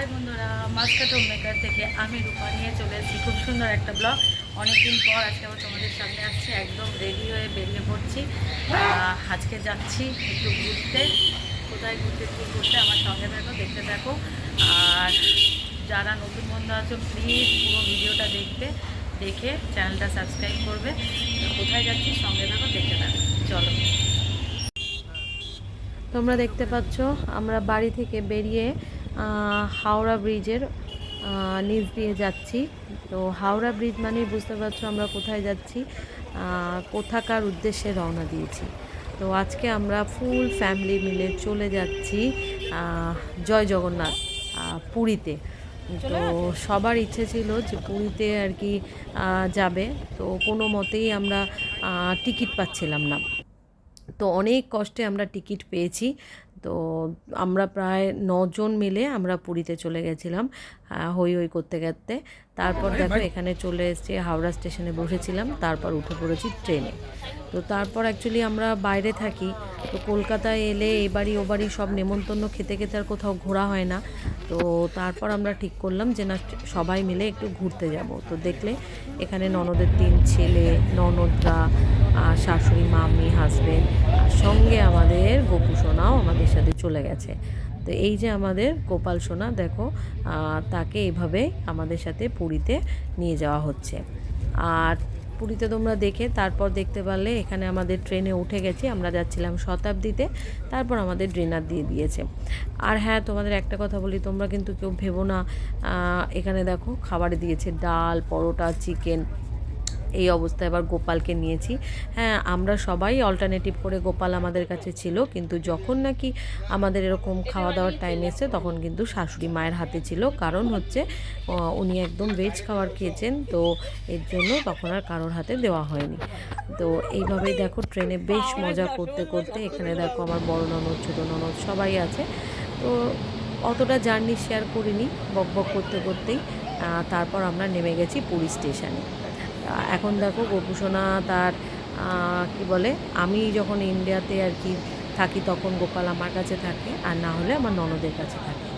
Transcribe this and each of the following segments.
High বন্ধুরা, Muscat home maker থেকে আমি রূপা নিয়ে চলে এসেছি খুব সুন্দর একটা ব্লগ। অনেকদিন পর আজকে আবার তোমাদের সামনে আসছি, একদম রেডি হয়ে বেরিয়ে পড়ছি। আজকে যাচ্ছি একটু ঘুরতে। কোথায় ঘুরতে কী ঘুরতে আমার সঙ্গে থাকো, দেখতে থাকো। আর যারা নতুন বন্ধু আছো প্লিজ পুরো ভিডিওটা দেখে চ্যানেলটা সাবস্ক্রাইব করবে। কোথায় যাচ্ছি সঙ্গে থাকো, দেখতে থাকো, চলো। তোমরা দেখতে পাচ্ছ আমরা বাড়ি থেকে বেরিয়ে হাওড়া ব্রিজের নিচ দিয়ে যাচ্ছি। তো হাওড়া ব্রিজ মানেই বুঝতে পারছো আমরা কোথায় যাচ্ছি, কোথাকার উদ্দেশ্যে রওনা দিয়েছি। তো আজকে আমরা ফুল ফ্যামিলি মিলে চলে যাচ্ছি জয় জগন্নাথ পুরীতে। তো সবার ইচ্ছে ছিল যে পুরীতে আর কি যাবে, তো কোনো মতেই আমরা টিকিট পাচ্ছিলাম না। তো অনেক কষ্টে আমরা টিকিট পেয়েছি। তো আমরা প্রায় 9 জন মিলে আমরা পুরীতে চলে গেছিলাম হই হই করতে করতে। তারপর দেখো এখানে চলে এসেছি, হাওড়া স্টেশনে বসেছিলাম, তারপর উঠে পড়েছি ট্রেনে। তো তারপর অ্যাকচুয়ালি আমরা বাইরে থাকি, তো কলকাতায় এলে এ বাড়ি ও বাড়ি সব নেমন্তন্ন খেতে খেতে আর কোথাও ঘোরা হয় না। তো তারপর আমরা ঠিক করলাম যে না, সবাই মিলে একটু ঘুরতে যাব। তো দেখলে এখানে ননদের 3 ছেলে, ননদরা, শাশুড়ি, মামি, হাজবেন্ড, আর সঙ্গে আমাদের গোপু সোনাও আমাদের সাথে চলে গেছে। তো এই যে আমাদের গোপাল সোনা, দেখো তাকে এইভাবে আমাদের সাথে পুরীতে নিয়ে যাওয়া হচ্ছে। আর পুরীতে তোমরা তারপর দেখতে পারলে এখানে আমাদের ট্রেনে উঠে গেছি, আমরা যাচ্ছিলাম শতাব্দীতে। তারপর আমাদের ডিনার দিয়ে দিয়েছে। আর হ্যাঁ, তোমাদের একটা কথা বলি, তোমরা কিন্তু কেউ ভেবো না, এখানে দেখো খাবারে দিয়েছে ডাল, পরোটা, চিকেন। এই অবস্থায় এবার গোপালকে নিয়েছি। হ্যাঁ, আমরা সবাই অল্টারনেটিভ করে গোপাল আমাদের কাছে ছিল, কিন্তু যখন নাকি আমাদের এরকম খাওয়া দাওয়ার টাইম এসে তখন কিন্তু শাশুড়ি মায়ের হাতে ছিল। কারণ হচ্ছে উনি একদম ভেজ খাবার খেয়েছেন, তো এর জন্য তখন আর কারোর হাতে দেওয়া হয়নি। তো এইভাবেই দেখো ট্রেনে বেশ মজা করতে করতে, এখানে দেখো আমার বড় ননদ, ছোটো ননদ সবাই আছে। তো অতটা জার্নি শেয়ার করিনি, বক বক করতে করতেই তারপর আমরা নেমে গেছি পুরী স্টেশনে। এখন দেখো গোপুসোনা তার কি বলে, আমি যখন ইন্ডিয়াতে আর কি থাকি তখন গোপাল আমার কাছে থাকে, আর না হলে আমার ননদের কাছে থাকে।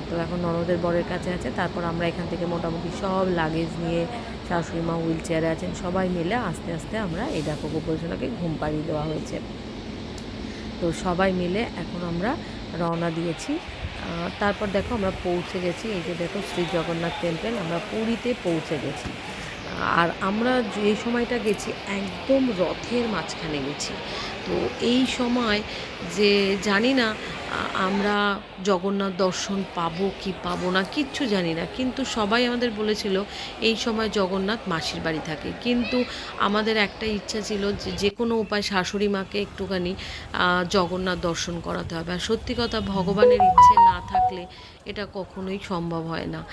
তো এখন ননদের বরের কাছে আছে। তারপর আমরা এখান থেকে মোটামুটি সব লাগেজ নিয়ে, শাশুড়ি মা হুইল চেয়ারে আছেন, সবাই মিলে আস্তে আস্তে আমরা এই দেখো গোপুসোনাকে ঘুম পাড়িয়ে দেওয়া হয়েছে। তো সবাই মিলে এখন আমরা রওনা দিয়েছি। তারপর দেখো আমরা পৌঁছে গেছি, এই যে দেখো শ্রী জগন্নাথ টেম্পল, আমরা পুরীতে পৌঁছে গেছি। আর আমরা যে সময়টা গেছি একদম রথের মাঝখানে গেছি। তো এই সময় যে জানি না আমরা জগন্নাথ দর্শন পাবো কি পাবো না, কিচ্ছু জানি না, কিন্তু সবাই আমাদের বলেছিল এই সময় জগন্নাথ মাসির বাড়ি থাকে। কিন্তু আমাদের একটা ইচ্ছা ছিল যে যে কোনো উপায় শাশুড়ি মাকে একটুখানি জগন্নাথ দর্শন করাতে হবে। আর সত্যি কথা, ভগবানের ইচ্ছে না থাকলে এটা কখনোই সম্ভব হয় না।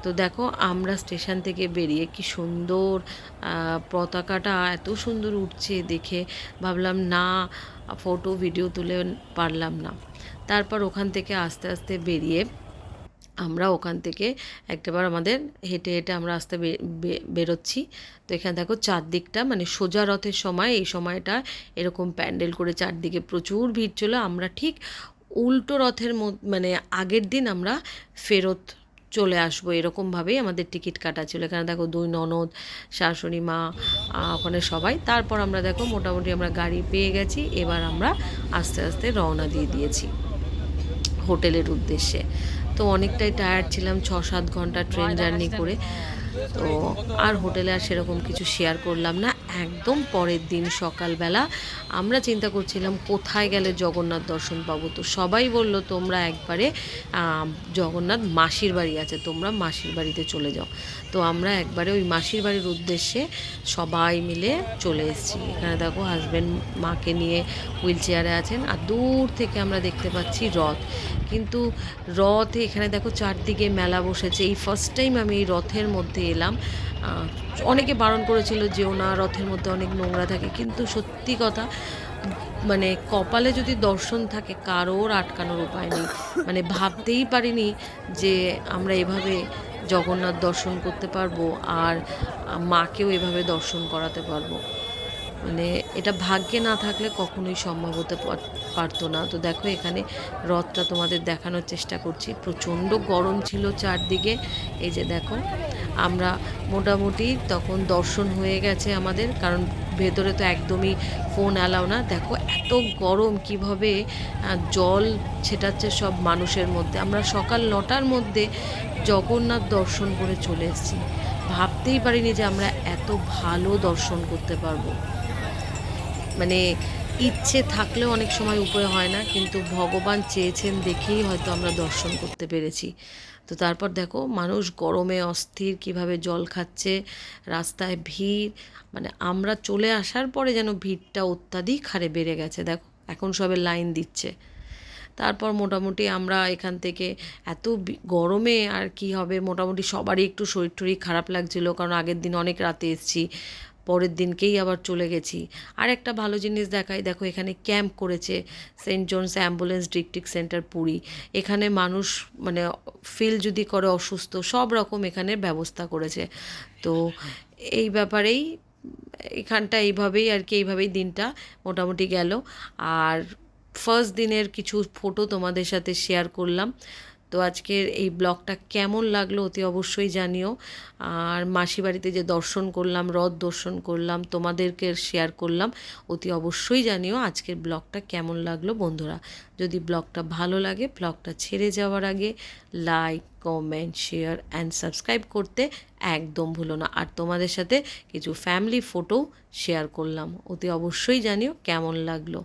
তো দেখো আমরা স্টেশন থেকে বেরিয়ে কি সুন্দর পতাকাটা এত সুন্দর উঠছে দেখে ভাবলাম না, ফটো ভিডিও তুলে পারলাম না। তারপর ওখান থেকে আস্তে আস্তে বেরিয়ে আমরা ওখান থেকে একটাবার আমাদের হেঁটে হেঁটে আমরা আস্তে বেরোচ্ছি। তো এখানে দেখো চারদিকটা মানে সোজা রথের সময়, এই সময়টা এরকম প্যান্ডেল করে চারদিকে প্রচুর ভিড় ছিল। আমরা ঠিক উল্টো রথের মানে আগের দিন আমরা ফেরত চলে আসবো এরকমভাবেই আমাদের টিকিট কাটা ছিল। এখানে দেখো 2 ননদ, শাশুড়ি মা, ওখানে সবাই। তারপর আমরা দেখো মোটামুটি আমরা গাড়ি পেয়ে গেছি, এবার আমরা আস্তে আস্তে রওনা দিয়ে দিয়েছি হোটেলের উদ্দেশ্যে। তো অনেকটাই টায়ার্ড ছিলাম, 6-7 ঘন্টা ট্রেন জার্নি করে। তো আর হোটেলে আর সেরকম কিছু শেয়ার করলাম না। একদম পরের দিন সকালবেলা আমরা চিন্তা করছিলাম কোথায় গেলে জগন্নাথ দর্শন পাবো। তো সবাই বলল তোমরা একবারে জগন্নাথ মাসির বাড়ি আছে, তোমরা মাসির বাড়িতে চলে যাও। তো আমরা একবারে ওই মাসির বাড়ির উদ্দেশ্যে সবাই মিলে চলে এসেছি। এখানে দেখো হাজব্যান্ড মাকে নিয়ে হুইল চেয়ারে আছেন, আর দূর থেকে আমরা দেখতে পাচ্ছি রথ। কিন্তু রথে এখানে দেখো চারদিকে মেলা বসেছে। এই ফার্স্ট টাইম আমি এই রথের মধ্যে এলাম। অনেকে বারণ করেছিল যেও না, রথের মধ্যে অনেক নোংরা থাকে, কিন্তু সত্যি কথা মানে কপালে যদি দর্শন থাকে কারোর আটকানোর উপায় নেই। মানে ভাবতেই পারিনি যে আমরা এভাবে জগন্নাথ দর্শন করতে পারবো আর মাকেও এভাবে দর্শন করাতে পারবো। মানে এটা ভাগ্যে না থাকলে কখনোই সম্ভব হতে পারতো না। তো দেখো এখানে রথটা তোমাদের দেখানোর চেষ্টা করছি। প্রচণ্ড গরম ছিল চারদিকে। এই যে দেখো আমরা মোটামুটি তখন দর্শন হয়ে গেছে আমাদের, কারণ ভেতরে তো একদমই ফোন অ্যালাউ না। দেখো এত গরম কিভাবে জল ছেটাচ্ছে সব মানুষের মধ্যে। আমরা সকাল 9টার মধ্যে জগন্নাথ দর্শন করে চলে এসেছি। ভাবতেই পারিনি যে আমরা এত ভালো দর্শন করতে পারবো। মানে ইচ্ছে থাকলেও অনেক সময় উপায় হয় না, কিন্তু ভগবান চেয়েছেন দেখেই হয়তো আমরা দর্শন করতে পেরেছি। তো তারপর দেখো মানুষ গরমে অস্থির কিভাবে জল খাচ্ছে, রাস্তায় ভিড়। মানে আমরা চলে আসার পরে যেন ভিড়টা অত্যাধিক হারে বেড়ে গেছে। দেখো এখন সবে লাইন দিচ্ছে। তারপর মোটামুটি আমরা এখান থেকে এত গরমে আর কি হবে, মোটামুটি সবারই একটু শরীর টরীর খারাপ লাগছিলো, কারণ আগের দিন অনেক রাতে এসেছি, পরের দিনকেই আবার চলে গেছি। আর একটা ভালো জিনিস দেখাই, দেখো এখানে ক্যাম্প করেছে saint John's ambulance district centre Puri. এখানে মানুষ মানে ফিল যদি করে অসুস্থ, সব রকম এখানে ব্যবস্থা করেছে। তো এই ব্যাপারেই এখানটা এইভাবেই আর কি, এইভাবেই দিনটা মোটামুটি গেল। আর ফার্স্ট দিনের কিছু ফটো তোমাদের সাথে শেয়ার করলাম। তো আজকের এই ব্লগটা কেমন লাগলো অতি অবশ্যই জানিও। আর মাসি বাড়িতে যে দর্শন করলাম, রথ দর্শন করলাম, তোমাদেরকে শেয়ার করলাম, অতি অবশ্যই জানিও আজকের ব্লগটা কেমন লাগলো বন্ধুরা। যদি ব্লগটা ভালো লাগে, ব্লগটা ছেড়ে যাওয়ার আগে like, comment, share and subscribe করতে একদম ভুলো না। আর তোমাদের সাথে কিছু ফ্যামিলি ফটো শেয়ার করলাম, অতি অবশ্যই জানিও কেমন লাগলো।